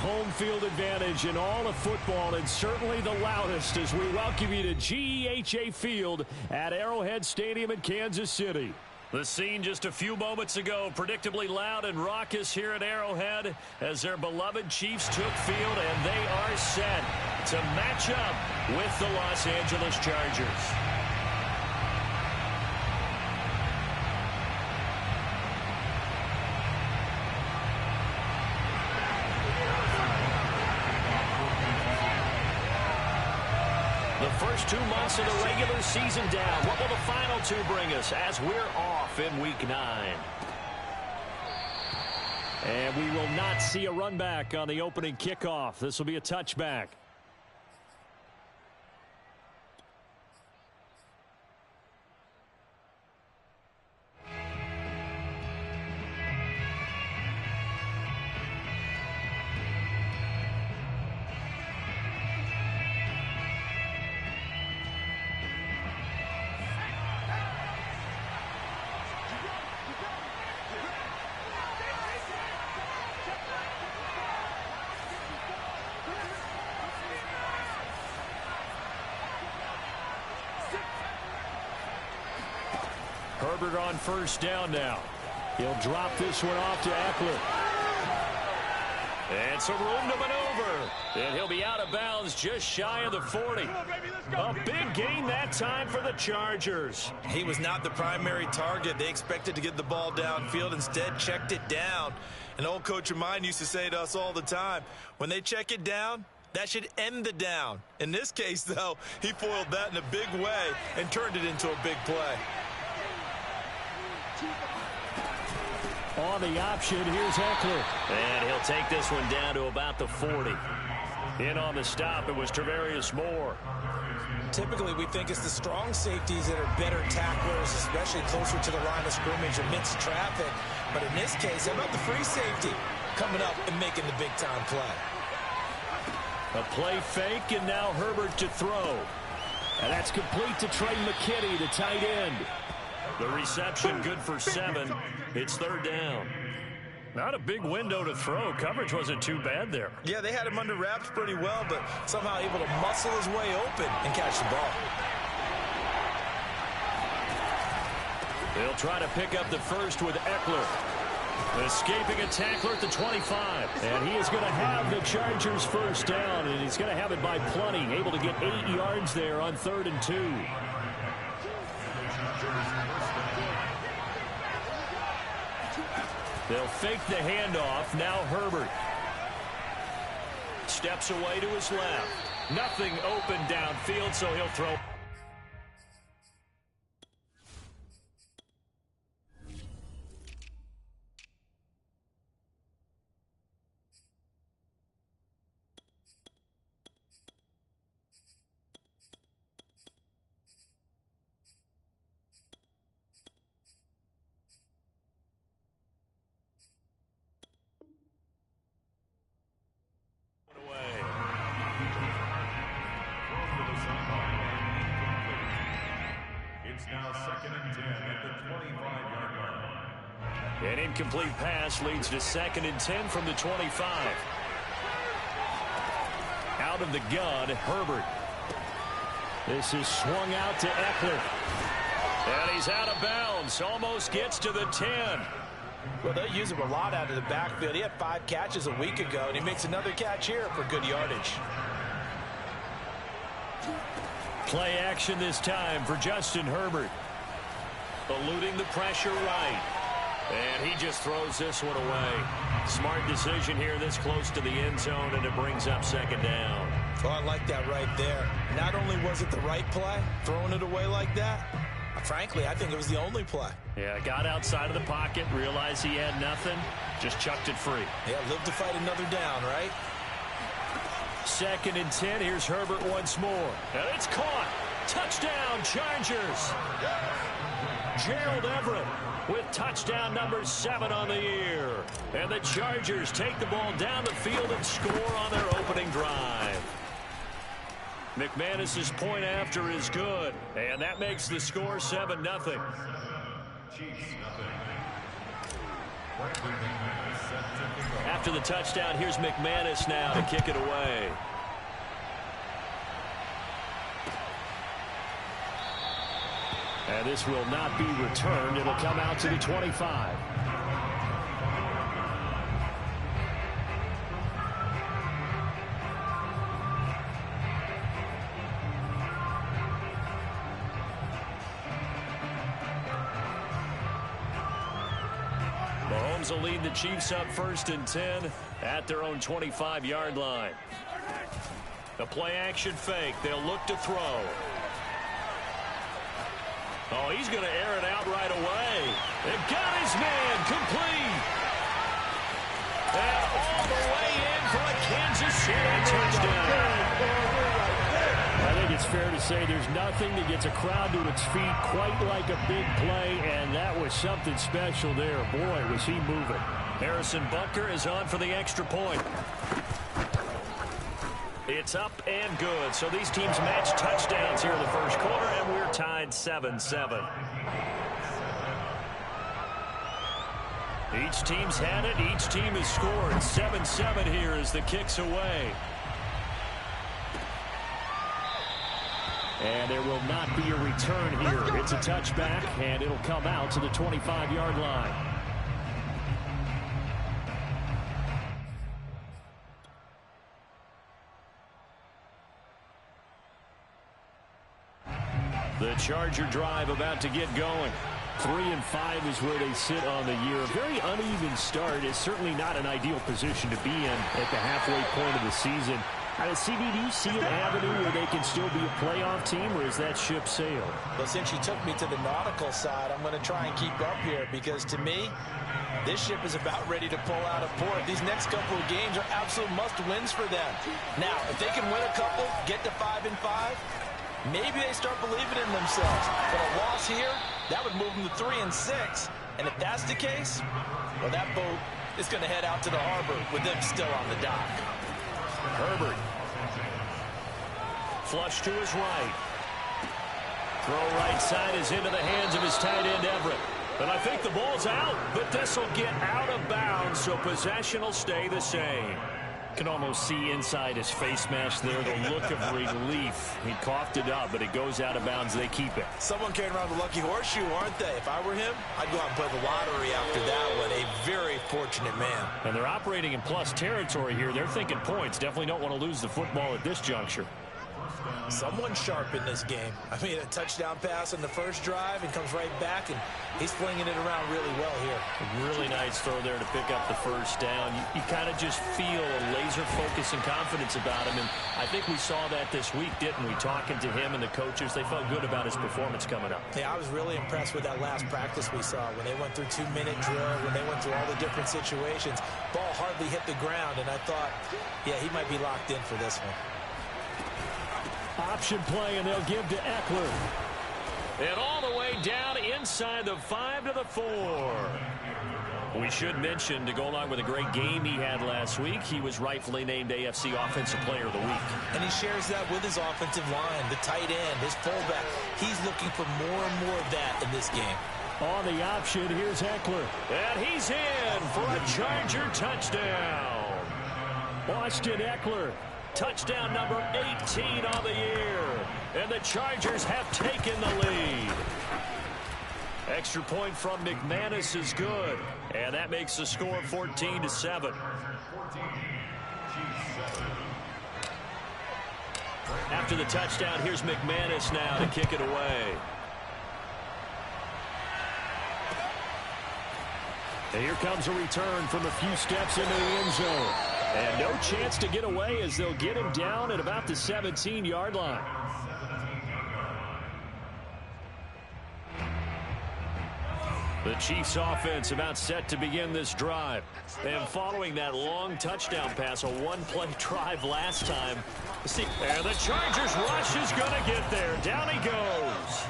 home field advantage in all of football, and certainly the loudest, as we welcome you to GEHA Field at Arrowhead Stadium in Kansas City. The scene just a few moments ago, predictably loud and raucous here at Arrowhead as their beloved Chiefs took field, and they are set to match up with the Los Angeles Chargers. The first 2 months of the regular season down. What will the final 2 bring us as we're off in Week 9? And we will not see a run back on the opening kickoff. This will be a touchback. Herbert on first down now. He'll drop this one off to Eckler. And some room to maneuver. And he'll be out of bounds just shy of the 40. A big gain that time for the Chargers. He was not the primary target. They expected to get the ball downfield. Instead, checked it down. An old coach of mine used to say to us all the time, when they check it down, that should end the down. In this case, though, he foiled that in a big way and turned it into a big play. On the option, here's Eckler. And he'll take this one down to about the 40. In on the stop, it was Travarius Moore. Typically, we think it's the strong safeties that are better tacklers, especially closer to the line of scrimmage amidst traffic. But in this case, how about the free safety coming up and making the big-time play? A play fake, and now Herbert to throw. And that's complete to Trey McKinney, the tight end. The reception good for 7. It's third down. Not a big window to throw. Coverage wasn't too bad there. Yeah, they had him under wraps pretty well, but somehow able to muscle his way open and catch the ball. They'll try to pick up the first with Eckler. Escaping a tackler at the 25. And he is going to have the Chargers first down, and he's going to have it by plenty. Able to get 8 yards there on 3rd and 2. They'll fake the handoff. Now Herbert steps away to his left. Nothing open downfield, so he'll throw. An incomplete pass leads to 2nd and 10 from the 25. Out of the gun, Herbert. This is swung out to Eckler. And he's out of bounds. Almost gets to the 10. Well, they use him a lot out of the backfield. He had 5 catches a week ago, and he makes another catch here for good yardage. Play action this time for Justin Herbert. Eluding the pressure right. And he just throws this one away. Smart decision here this close to the end zone, and it brings up 2nd down. Well, I like that right there. Not only was it the right play, throwing it away like that, frankly, I think it was the only play. Yeah, got outside of the pocket, realized he had nothing, just chucked it free. Yeah, live to fight another down, right? 2nd and 10, here's Herbert once more. And it's caught. Touchdown, Chargers. Gerald Everett with touchdown number 7 on the year. And the Chargers take the ball down the field and score on their opening drive. McManus's point after is good, and that makes the score 7-0. After the touchdown, here's McManus now to kick it away. And this will not be returned. It'll come out to the 25. Mahomes will lead the Chiefs up 1st and 10 at their own 25-yard line. The play-action fake. They'll look to throw. Oh, he's going to air it out right away. They've got his man complete. And all the way in for a Kansas City touchdown. I think it's fair to say there's nothing that gets a crowd to its feet quite like a big play, and that was something special there. Boy, was he moving. Harrison Butker is on for the extra point. It's up and good. So these teams match touchdowns here in the first quarter, and we're tied 7-7. Each team's had it. Each team has scored. 7-7 here as the kick's away. And there will not be a return here. It's a touchback, and it'll come out to the 25-yard line. The Charger drive about to get going. 3-5 is where they sit on the year. A very uneven start. It's certainly not an ideal position to be in at the halfway point of the season. CB, do you see an avenue where they can still be a playoff team, or is that ship sailed? Well, since you took me to the nautical side, I'm going to try and keep up here, because to me, this ship is about ready to pull out of port. These next couple of games are absolute must-wins for them. Now, if they can win a couple, get to 5-5, maybe they start believing in themselves. But a loss here, that would move them to 3-6. And if that's the case, well, that boat is going to head out to the harbor with them still on the dock. Herbert. Flush to his right. Throw right side is into the hands of his tight end, Everett. But I think the ball's out, but this will get out of bounds, so possession will stay the same. Can almost see inside his face mask there the look of relief. He coughed it up, but it goes out of bounds. They keep it. Someone carrying around the lucky horseshoe, aren't they? If I were him, I'd go out and play the lottery after that one. A very fortunate man. And they're operating in plus territory here. They're thinking points. Definitely don't want to lose the football at this juncture. Someone sharp in this game. I mean, a touchdown pass on the first drive and comes right back, and he's flinging it around really well here. A really nice throw there to pick up the first down. You kind of just feel a laser focus and confidence about him, and I think we saw that this week, didn't we? Talking to him and the coaches, they felt good about his performance coming up. Yeah, I was really impressed with that last practice we saw when they went through 2-minute drill, when they went through all the different situations. Ball hardly hit the ground, and I thought, yeah, he might be locked in for this one. Option play, and they'll give to Eckler. And all the way down inside the 5 to the 4. We should mention, to go along with a great game he had last week, he was rightfully named AFC Offensive Player of the Week. And he shares that with his offensive line, the tight end, his fullback. He's looking for more and more of that in this game. On the option, here's Eckler. And he's in for a Charger touchdown. Austin Eckler. Touchdown number 18 on the year. And the Chargers have taken the lead. Extra point from McManus is good. And that makes the score 14-7. After the touchdown, here's McManus now to kick it away. And here comes a return from a few steps into the end zone. And no chance to get away as they'll get him down at about the 17-yard line. The Chiefs offense about set to begin this drive. And following that long touchdown pass, a one-play drive last time. And the Chargers rush is going to get there. Down he goes.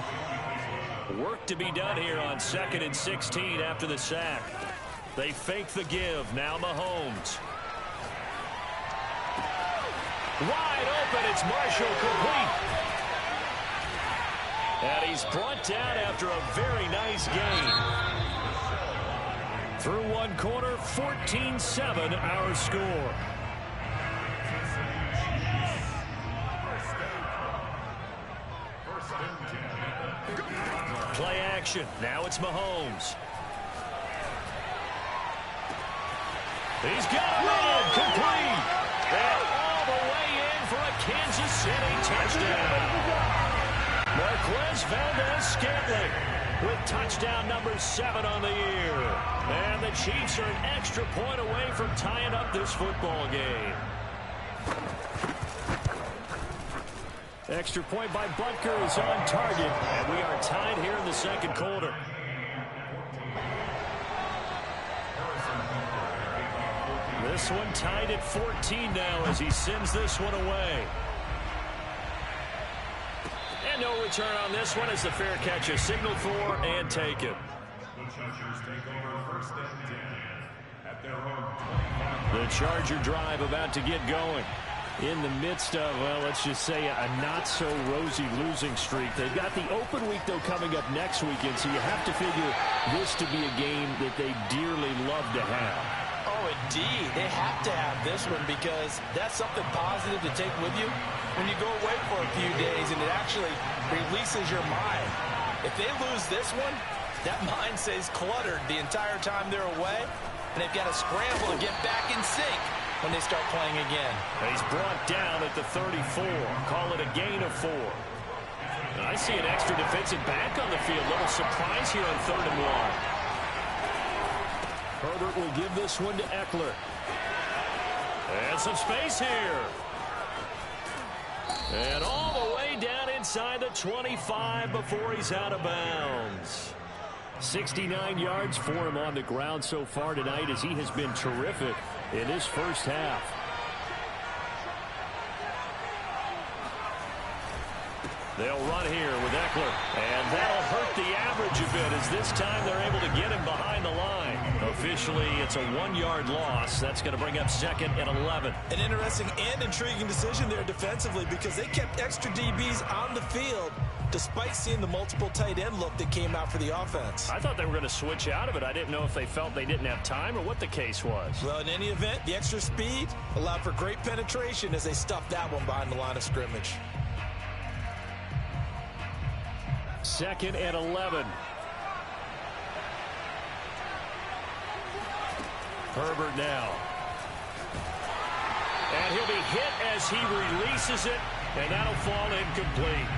Work to be done here on 2nd and 16 after the sack. They fake the give. Now Mahomes. Wide open, it's Marshall complete. And he's brought down after a very nice gain. Through one quarter, 14-7 our score. Play action. Now it's Mahomes. He's got him in. Complete. And all the way in for a Kansas City touchdown. Marquez Valdez-Scantling with touchdown number 7 on the year. And the Chiefs are an extra point away from tying up this football game. Extra point by Butker is on target, and we are tied here in the second quarter. This one tied at 14 now as he sends this one away. And no return on this one as the fair catch is signaled for and taken. The Charger drive about to get going. In the midst of, well, let's just say a not-so-rosy losing streak. They've got the open week, though, coming up next weekend, so you have to figure this to be a game that they dearly love to have. Oh, indeed. They have to have this one because that's something positive to take with you when you go away for a few days, and it actually releases your mind. If they lose this one, that mind stays cluttered the entire time they're away, and they've got to scramble to get back in sync when they start playing again. He's brought down at the 34. Call it a gain of 4. And I see an extra defensive back on the field. Little surprise here on 3rd and 1. Herbert will give this one to Eckler. And some space here. And all the way down inside the 25 before he's out of bounds. 69 yards for him on the ground so far tonight as he has been terrific in his first half. They'll run here with Eckler, and that'll hurt the average a bit as this time they're able to get him behind the line. Officially, it's a 1-yard loss. That's going to bring up 2nd and 11. An interesting and intriguing decision there defensively because they kept extra DBs on the field despite seeing the multiple tight end look that came out for the offense. I thought they were going to switch out of it. I didn't know if they felt they didn't have time or what the case was. Well, in any event, the extra speed allowed for great penetration as they stuffed that one behind the line of scrimmage. 2nd and 11. Herbert now. And he'll be hit as he releases it, and that'll fall incomplete.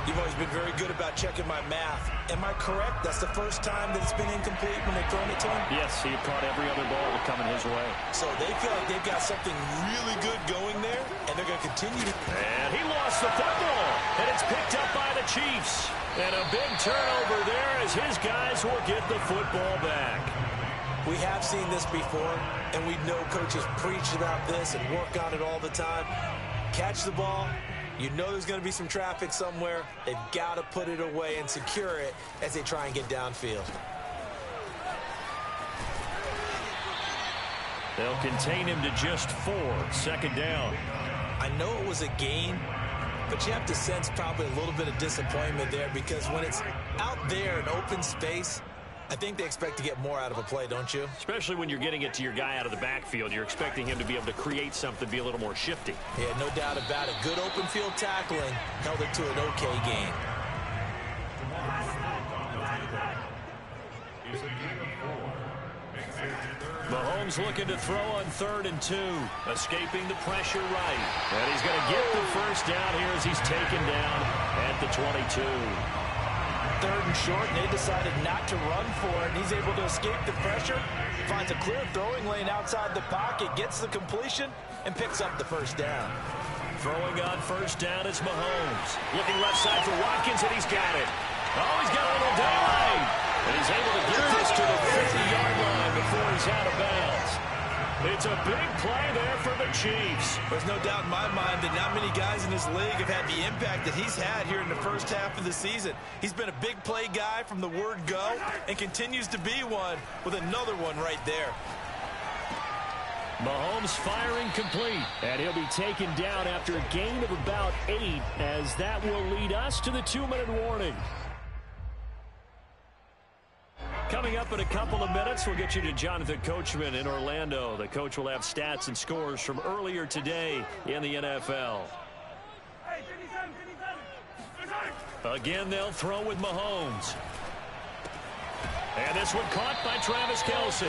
You've always been very good about checking my math. Am I correct? That's the first time that it's been incomplete when they've thrown it to him? Yes, he caught every other ball coming his way. So they feel like they've got something really good going there, and they're going to continue to... And he lost the football, and it's picked up by the Chiefs. And a big turnover there as his guys will get the football back. We have seen this before, and we know coaches preach about this and work on it all the time. Catch the ball. You know there's going to be some traffic somewhere. They've got to put it away and secure it as they try and get downfield. They'll contain him to just 4. 2nd down. I know it was a gain, but you have to sense probably a little bit of disappointment there because when it's out there in open space, I think they expect to get more out of a play, don't you? Especially when you're getting it to your guy out of the backfield. You're expecting him to be able to create something, be a little more shifty. Yeah, no doubt about it. Good open field tackling held it to an okay gain. Mahomes looking to throw on 3rd and 2. Escaping the pressure right. And he's going to get the first down here as he's taken down at the 22. 3rd and short, and they decided not to run for it, and he's able to escape the pressure, finds a clear throwing lane outside the pocket, gets the completion, and picks up the first down. Throwing on 1st down is Mahomes. Looking left side for Watkins, and he's got it. Oh, he's got a little daylight. And he's able to get this to the 50-yard line before he's out of bounds. It's a big play there for the Chiefs. There's no doubt in my mind that not many guys in this league have had the impact that he's had here in the first half of the season. He's been a big play guy from the word go and continues to be one with another one right there. Mahomes firing complete, and he'll be taken down after a gain of about 8 as that will lead us to the 2-minute warning. Coming up in a couple of minutes, we'll get you to Jonathan Coachman in Orlando. The coach will have stats and scores from earlier today in the NFL. Again, they'll throw with Mahomes. And this one caught by Travis Kelce.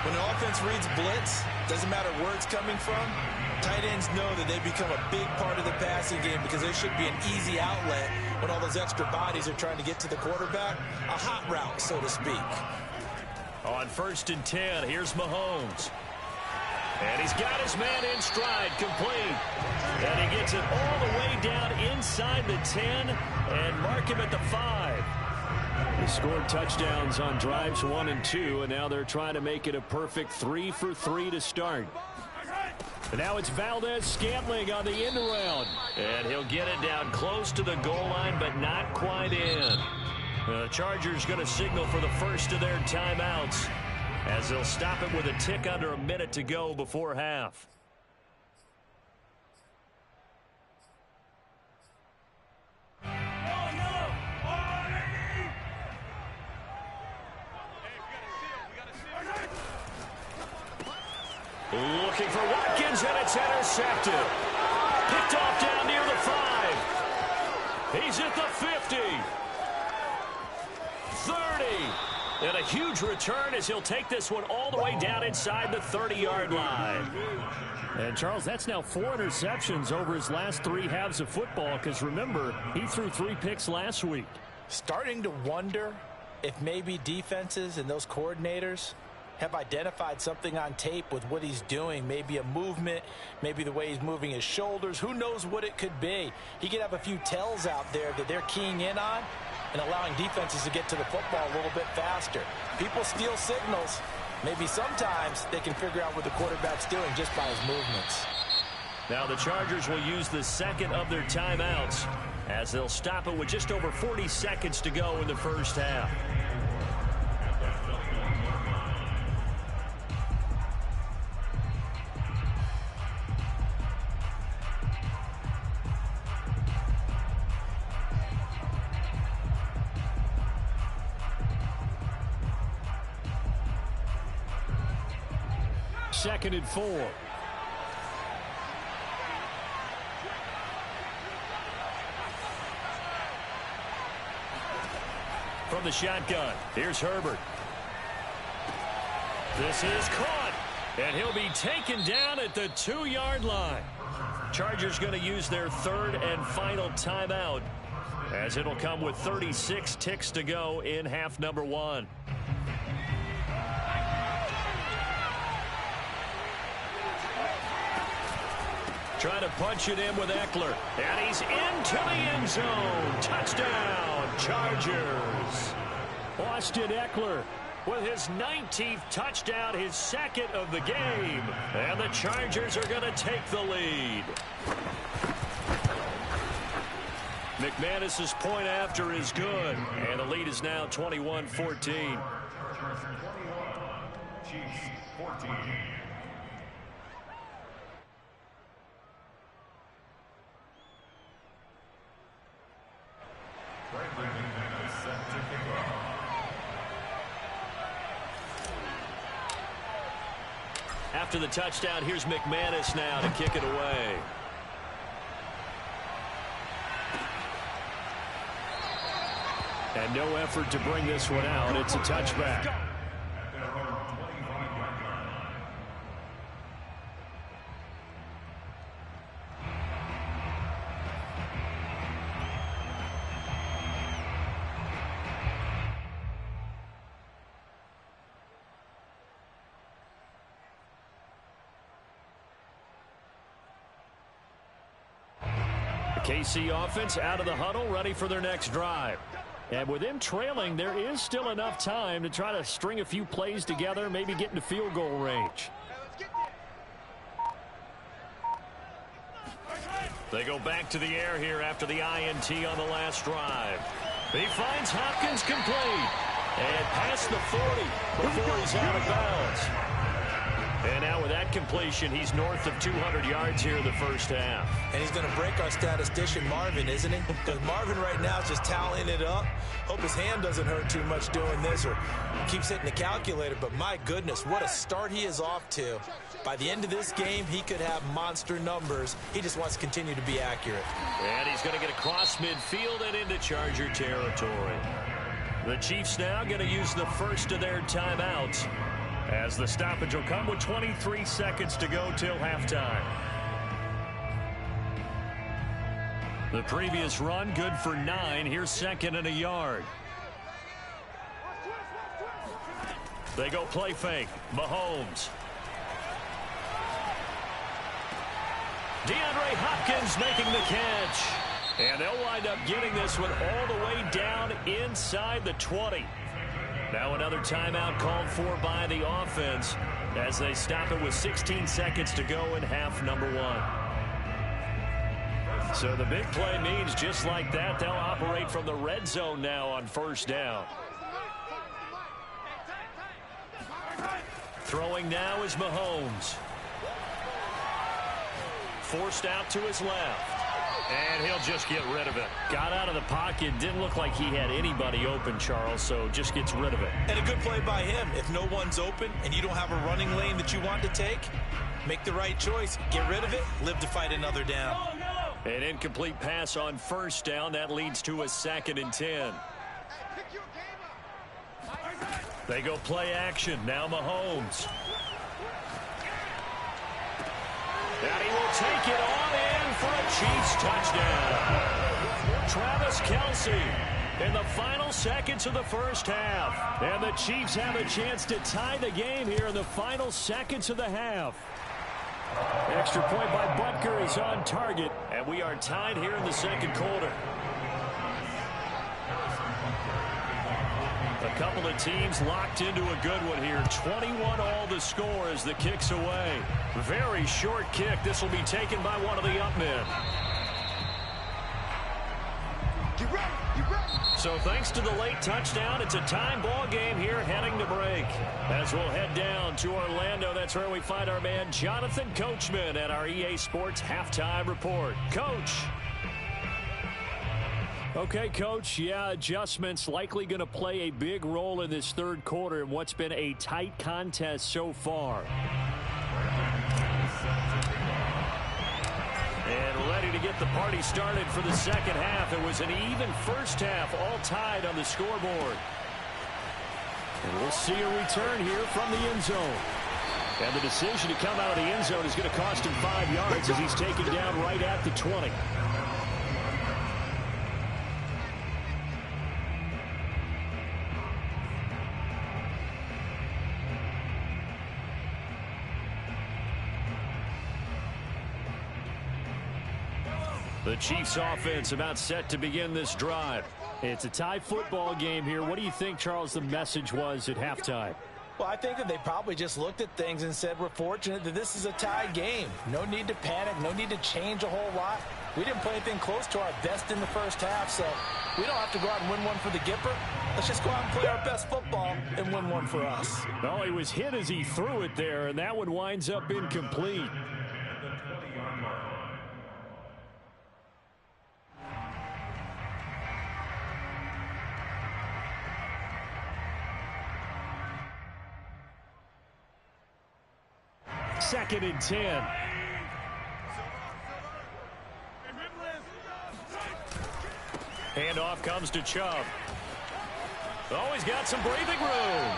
When the offense reads blitz, doesn't matter where it's coming from, tight ends know that they become a big part of the passing game because there should be an easy outlet when all those extra bodies are trying to get to the quarterback. A hot route, so to speak. On 1st and 10, here's Mahomes. And he's got his man in stride, complete. And he gets it all the way down inside the 10 and mark him at the 5. They scored touchdowns on drives 1 and 2, and now they're trying to make it a perfect 3 for 3 to start. And now it's Valdez-Scantling on the end around. And he'll get it down close to the goal line, but not quite in. The Chargers going to signal for the first of their timeouts, as they'll stop it with a tick under a minute to go before half. Looking for Watkins, and it's intercepted. Picked off down near the 5. He's at the 50. 30. And a huge return as he'll take this one all the way down inside the 30-yard line. And, Charles, that's now 4 interceptions over his last 3 halves of football, because, remember, he threw 3 picks last week. Starting to wonder if maybe defenses and those coordinators have identified something on tape with what he's doing. Maybe a movement, maybe the way he's moving his shoulders. Who knows what it could be? He could have a few tells out there that they're keying in on and allowing defenses to get to the football a little bit faster. People steal signals. Maybe sometimes they can figure out what the quarterback's doing just by his movements. Now the Chargers will use the second of their timeouts as they'll stop it with just over 40 seconds to go in the first half. Second and 4. From the shotgun, here's Herbert. This is caught, and he'll be taken down at the 2-yard line. Chargers going to use their third and final timeout, as it'll come with 36 ticks to go in half number 1. Trying to punch it in with Eckler. And he's into the end zone. Touchdown, Chargers. Austin Eckler with his 19th touchdown, his second of the game. And the Chargers are going to take the lead. McManus's point after is good. And the lead is now 21-14. Chiefs 14. After the touchdown, here's McManus now to kick it away. And no effort to bring this one out. It's a touchback. KC offense out of the huddle, ready for their next drive. And with them trailing, there is still enough time to try to string a few plays together, maybe get into field goal range. They go back to the air here after the INT on the last drive. He finds Hopkins complete. And past the 40 before he's out of bounds. And now with that that completion, he's north of 200 yards here in the first half. And he's going to break our statistician, Marvin, isn't he? Because Marvin right now is just tallying it up. Hope his hand doesn't hurt too much doing this or keeps hitting the calculator. But my goodness, what a start he is off to. By the end of this game, he could have monster numbers. He just wants to continue to be accurate. And he's going to get across midfield and into Charger territory. The Chiefs now going to use the first of their timeouts, as the stoppage will come with 23 seconds to go till halftime. The previous run good for 9. Here's second and a yard. They go play fake. Mahomes. DeAndre Hopkins making the catch. And they'll wind up getting this one all the way down inside the 20. Now another timeout called for by the offense as they stop it with 16 seconds to go in half number 1. So the big play means just like that, they'll operate from the red zone now on first down. Throwing now is Mahomes. Forced out to his left. And he'll just get rid of it. Got out of the pocket. Didn't look like he had anybody open, Charles, so just gets rid of it. And a good play by him. If no one's open and you don't have a running lane that you want to take, make the right choice. Get rid of it. Live to fight another down. An incomplete pass on first down. That leads to a 2nd and 10. They go play action. Now Mahomes. And he will take it on in for a Chiefs touchdown. Travis Kelce in the final seconds of the first half. And the Chiefs have a chance to tie the game here in the final seconds of the half. Extra point by Butker is on target. And we are tied here in the second quarter. A couple of teams locked into a good one here. 21 all the score as the kick's away. Very short kick. This will be taken by one of the up men. So thanks to the late touchdown, it's a time ball game here heading to break. As we'll head down to Orlando, that's where we find our man Jonathan Coachman at our EA Sports Halftime Report. Coach. Okay, Coach, yeah, adjustments likely going to play a big role in this third quarter in what's been a tight contest so far. And ready to get the party started for the second half. It was an even first half, all tied on the scoreboard. And we'll see a return here from the end zone. And the decision to come out of the end zone is going to cost him 5 yards as he's taken down right at the 20. The Chiefs offense about set to begin this drive. It's a tie football game here. What do you think, Charles, the message was at halftime? Well, I think that they probably just looked at things and said, we're fortunate that this is a tied game. No need to panic. No need to change a whole lot. We didn't play anything close to our best in the first half, so we don't have to go out and win one for the Gipper. Let's just go out and play our best football and win one for us. Oh, he was hit as he threw it there, and that one winds up incomplete. Second and 10. Handoff comes to Chubb. Oh, he's got some breathing room.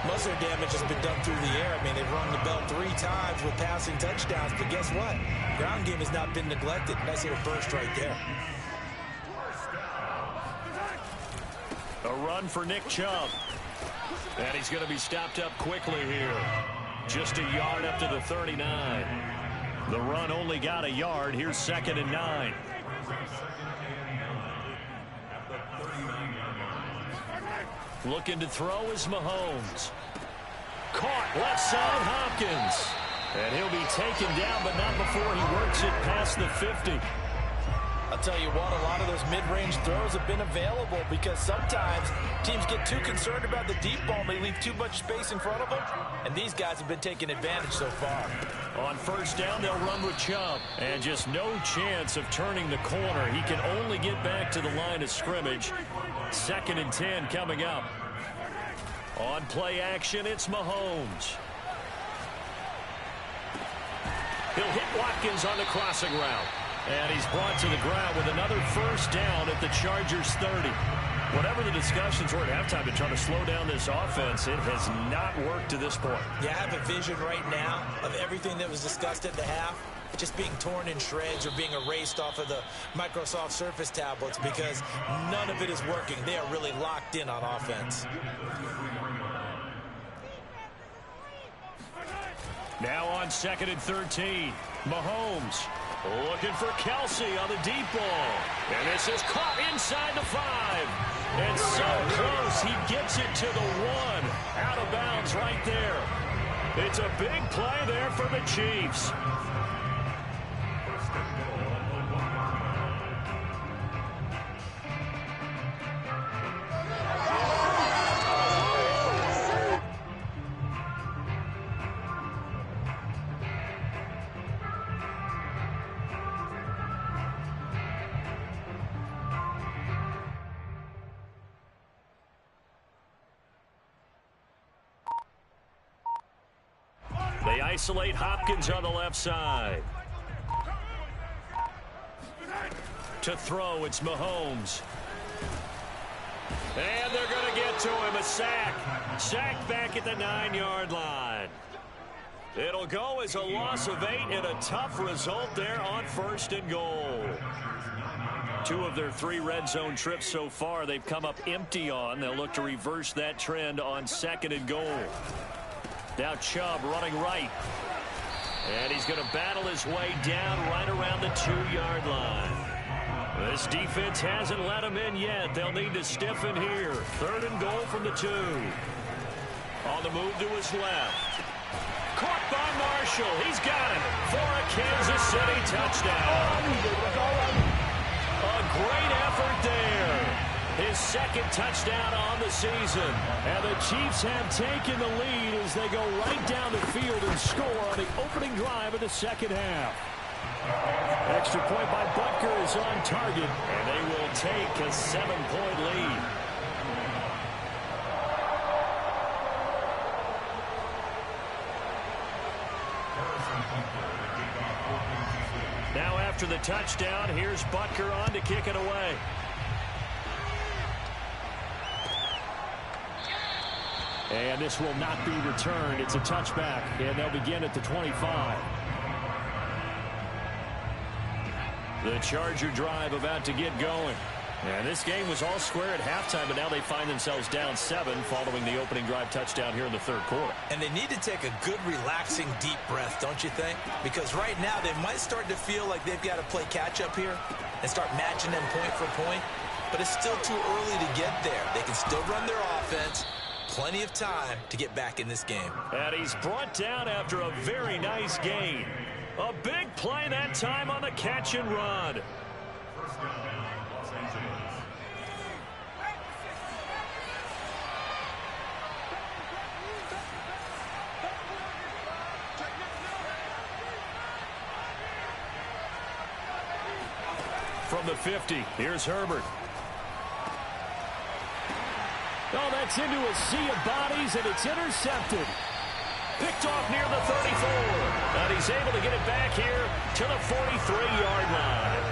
Muscle damage has been done through the air. I mean, they've rung the bell 3 times with passing touchdowns, but guess what? Ground game has not been neglected. Nice little burst right there. A run for Nick Chubb. And he's going to be stopped up quickly here. Just a yard up to the 39. The run only got a yard. Here's second and 9. Looking to throw is Mahomes. Caught left side Hopkins. And he'll be taken down, but not before he works it past the 50. I'll tell you what, a lot of those mid-range throws have been available because sometimes teams get too concerned about the deep ball and they leave too much space in front of them, and these guys have been taking advantage so far. On first down, they'll run with Chubb, and just no chance of turning the corner. He can only get back to the line of scrimmage. 2nd and 10 coming up. On play action, it's Mahomes. He'll hit Watkins on the crossing route. And he's brought to the ground with another first down at the Chargers 30. Whatever the discussions were at halftime to try to slow down this offense, it has not worked to this point. Yeah, I have a vision right now of everything that was discussed at the half just being torn in shreds or being erased off of the Microsoft Surface tablets because none of it is working. They are really locked in on offense. Now on 2nd and 13, Mahomes looking for Kelsey on the deep ball. And this is caught inside the 5. And so close, he gets it to the 1. Out of bounds right there. It's a big play there for the Chiefs. They isolate Hopkins on the left side. To throw, it's Mahomes. And they're going to get to him. A sack. Sack back at the 9-yard line. It'll go as a loss of 8 and a tough result there on 1st and goal. 2 of their 3 red zone trips so far they've come up empty on. They'll look to reverse that trend on 2nd and goal. Now Chubb running right. And he's going to battle his way down right around the 2-yard line. This defense hasn't let him in yet. They'll need to stiffen here. 3rd and goal from the 2. On the move to his left. Caught by Marshall. He's got it for a Kansas City touchdown. A great effort there. His 2nd touchdown on the season. And the Chiefs have taken the lead as they go right down the field and score on the opening drive of the 2nd half. Extra point by Butker is on target, and they will take a 7-point lead. Now after the touchdown, here's Butker on to kick it away. And this will not be returned. It's a touchback, and they'll begin at the 25. The Charger drive about to get going. And this game was all square at halftime, but now they find themselves down 7 following the opening drive touchdown here in the 3rd quarter. And they need to take a good, relaxing, deep breath, don't you think? Because right now they might start to feel like they've got to play catch-up here and start matching them point for point. But it's still too early to get there. They can still run their offense. Plenty of time to get back in this game. And he's brought down after a very nice gain. A big play that time on the catch and run. From the 50, here's Herbert. Oh, that's into a sea of bodies, and it's intercepted. Picked off near the 34. And he's able to get it back here to the 43-yard line.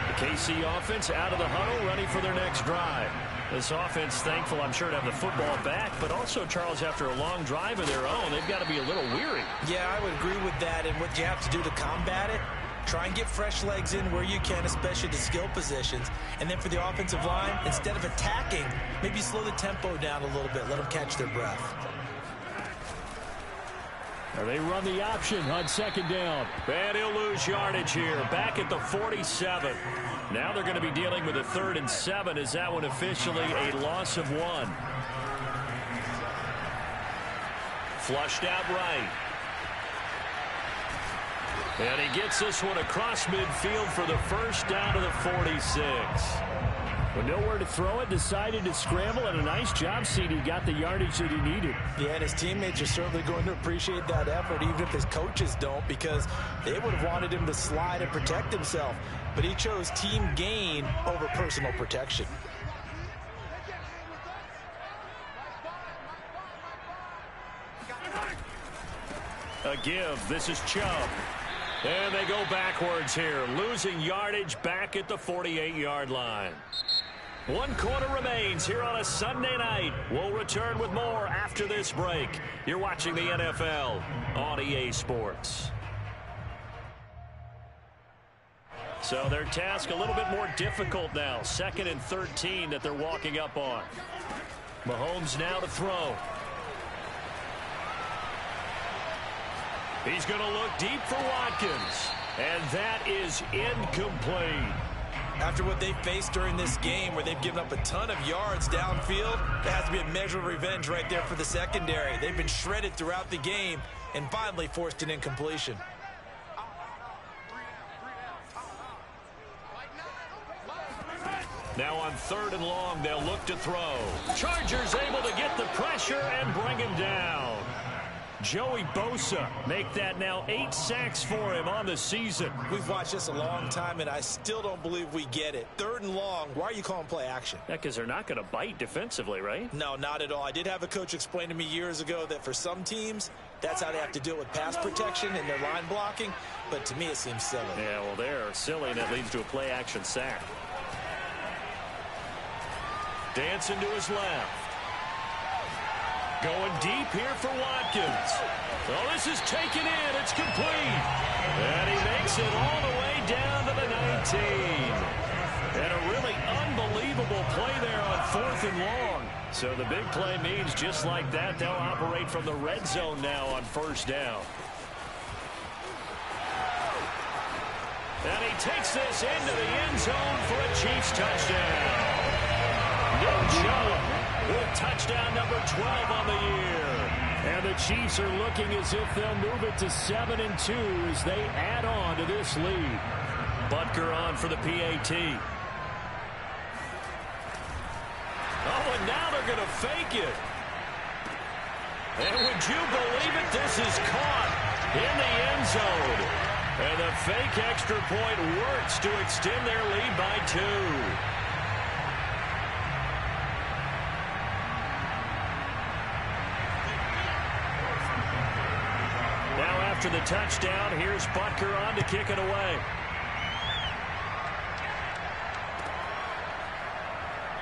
The KC offense out of the huddle, ready for their next drive. This offense thankful, I'm sure, to have the football back, but also, Charles, after a long drive of their own, they've got to be a little weary. Yeah, I would agree with that, and what you have to do to combat it, try and get fresh legs in where you can, especially the skill positions. And then for the offensive line, instead of attacking, maybe slow the tempo down a little bit. Let them catch their breath. They run the option on 2nd down. And he'll lose yardage here. Back at the 47. Now they're going to be dealing with a 3rd and 7. Is that one officially a loss of 1? Flushed out right. And he gets this one across midfield for the first down to the 46. With nowhere to throw it, decided to scramble, and a nice job, CD. Got the yardage that he needed. Yeah, and his teammates are certainly going to appreciate that effort, even if his coaches don't, because they would have wanted him to slide and protect himself. But he chose team gain over personal protection. A give. This is Chubb. And they go backwards here, losing yardage back at the 48-yard line. 1 quarter remains here on a Sunday night. We'll return with more after this break. You're watching the NFL on EA Sports. So their task a little bit more difficult now. 2nd and 13 that they're walking up on. Mahomes now to throw. He's going to look deep for Watkins. And that is incomplete. After what they faced during this game, where they've given up a ton of yards downfield, there has to be a measure of revenge right there for the secondary. They've been shredded throughout the game and finally forced an incompletion. Now on 3rd and long, they'll look to throw. Chargers able to get the pressure and bring him down. Joey Bosa make that now 8 sacks for him on the season. We've watched this a long time, and I still don't believe we get it. 3rd and long, why are you calling play action? Yeah, because they're not going to bite defensively, right? No, not at all. I did have a coach explain to me years ago that for some teams, that's how they have to deal with pass protection and their line blocking. But to me, it seems silly. Yeah, well, they're silly, and that leads to a play action sack. Dancing to his left. Going deep here for Watkins. Oh, this is taken in. It's complete. And he makes it all the way down to the 19. And a really unbelievable play there on 4th and long. So the big play means just like that, they'll operate from the red zone now on 1st down. And he takes this into the end zone for a Chiefs touchdown. Nick Chubb with touchdown number 12 on the year. And the Chiefs are looking as if they'll move it to 7-2 as they add on to this lead. Butker on for the PAT. Oh, and now they're going to fake it. And would you believe it? This is caught in the end zone. And the fake extra point works to extend their lead by 2. After the touchdown, here's Butker on to kick it away.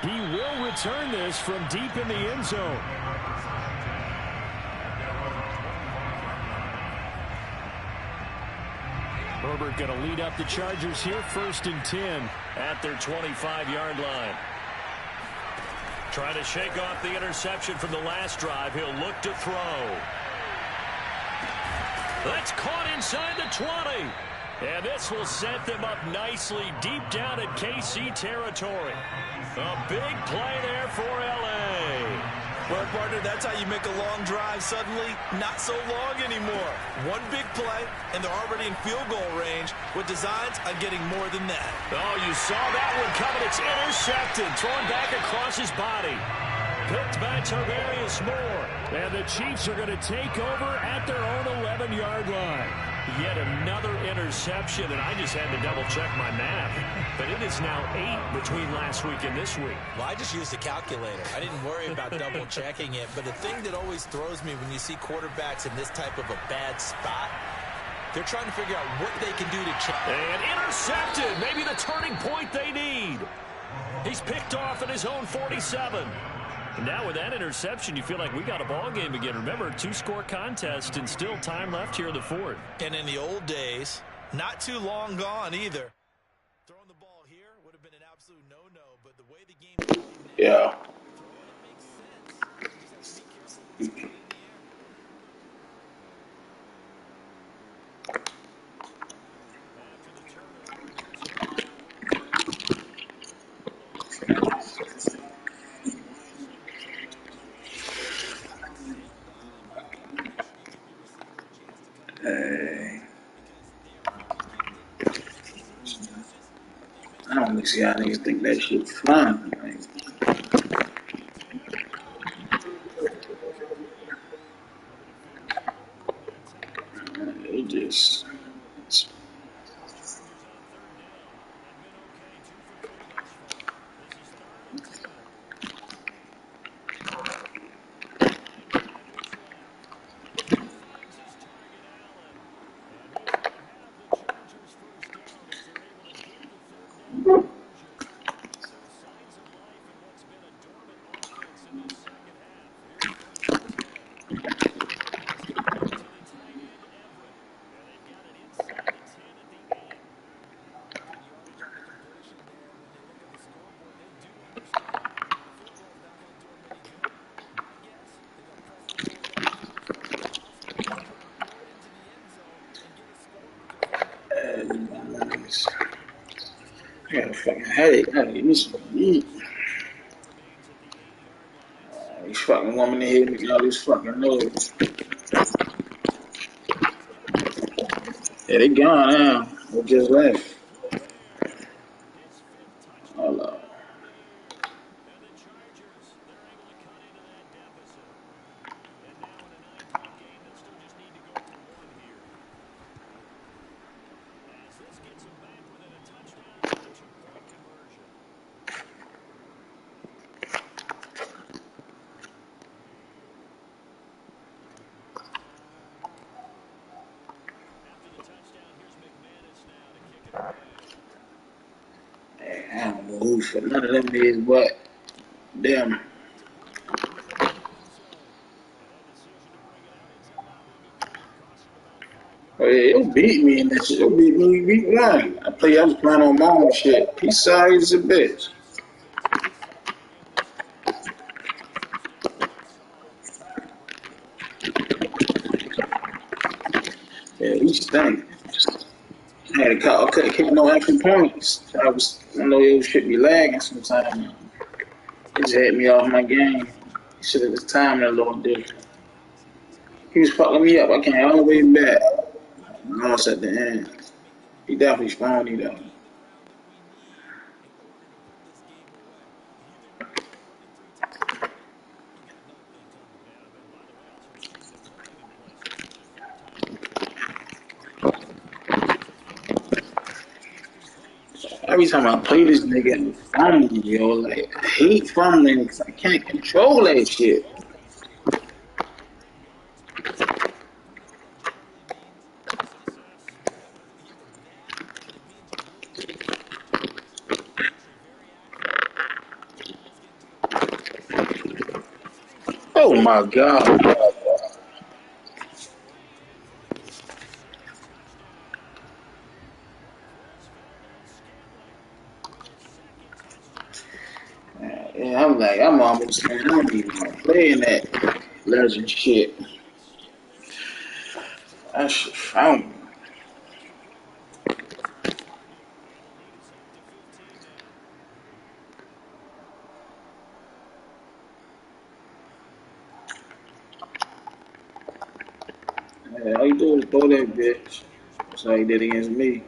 He will return this from deep in the end zone. Herbert going to lead up the Chargers here, 1st and 10 at their 25-yard line. Trying to shake off the interception from the last drive. He'll look to throw. That's caught inside the 20. And this will set them up nicely deep down at KC territory. A big play there for L.A. Well, partner, that's how you make a long drive suddenly not so long anymore. One big play, and they're already in field goal range with designs on getting more than that. Oh, you saw that one coming. It's intercepted. Thrown back across his body. Picked by Tarvarius Moore. And the Chiefs are going to take over at their own 11-yard line. Yet another interception, and I just had to double-check my math. But it is now 8 between last week and this week. Well, I just used a calculator. I didn't worry about double-checking it. But the thing that always throws me when you see quarterbacks in this type of a bad spot, they're trying to figure out what they can do to check. And intercepted. Maybe the turning point they need. He's picked off at his own 47. And now with that interception, you feel like we got a ball game again. Remember, 2-score contest and still time left here in the 4th. And in the old days, not too long gone either. Throwing the ball here would have been an absolute no-no, but the way the game... Yeah. me see how niggas think that shit fun. Like, it just. I got a fucking headache. I gotta give me some meat. These fucking woman in here making all this fucking noise. Yeah, they gone now. They just left. Hold on. I don't know who for none of them is, but damn. Oh yeah, you'll beat me in that shit. You'll beat me week one. I was playing on my own shit. He's sorry as a bitch. Yeah, he stank. I had to call, I couldn't kick no extra points. I know it should be lagging sometimes. It just had me off my game. He should have just timed it a little different. He was fucking me up. I came all the way back. I lost at the end. He definitely spawned me though. Every time I play this nigga, I'm fumbling, yo. Like, I hate fumbling because I can't control that shit. Oh my god. Yeah, I'm almost saying I don't even want to play in that legend shit. That shit found me. Yeah, all you do is throw that bitch. That's how he did against me.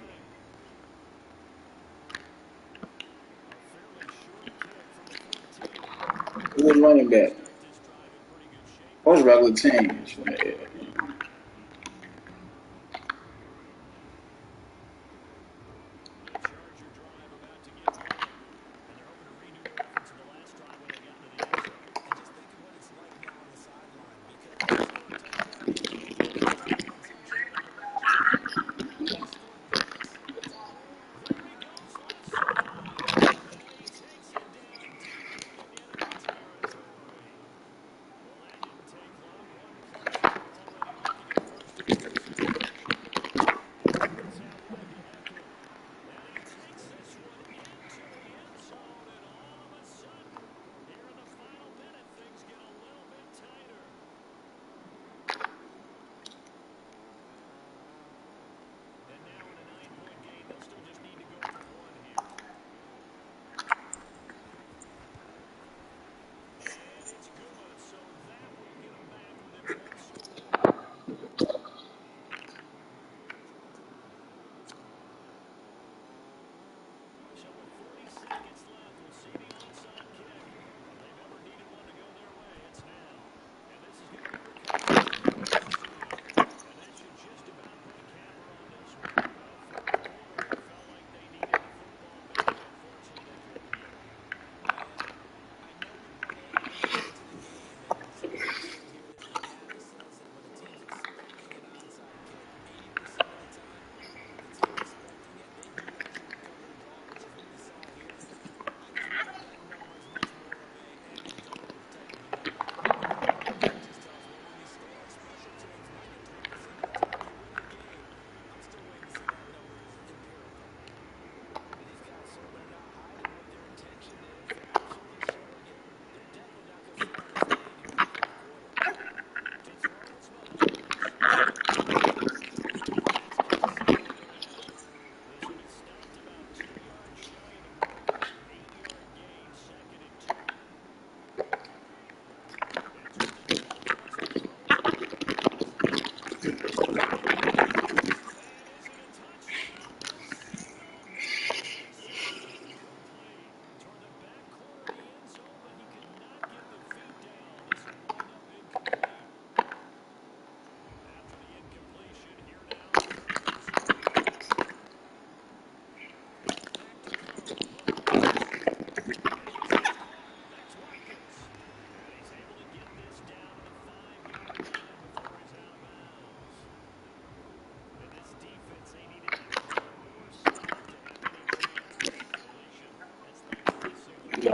Who was running back? What's regular teams? Yeah.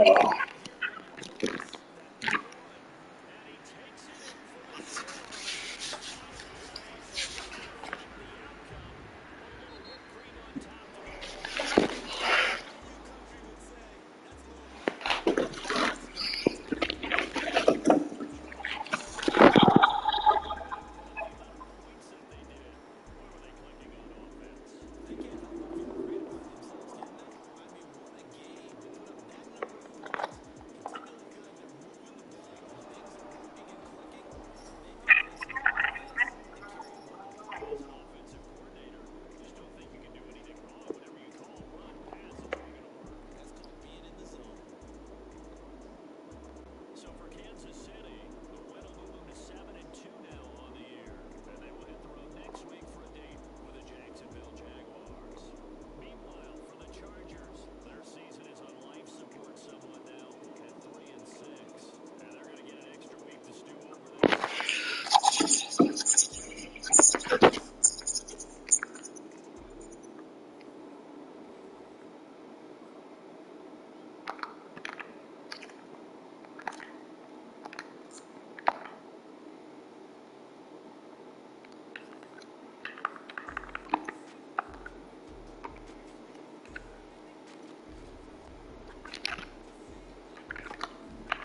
y'all.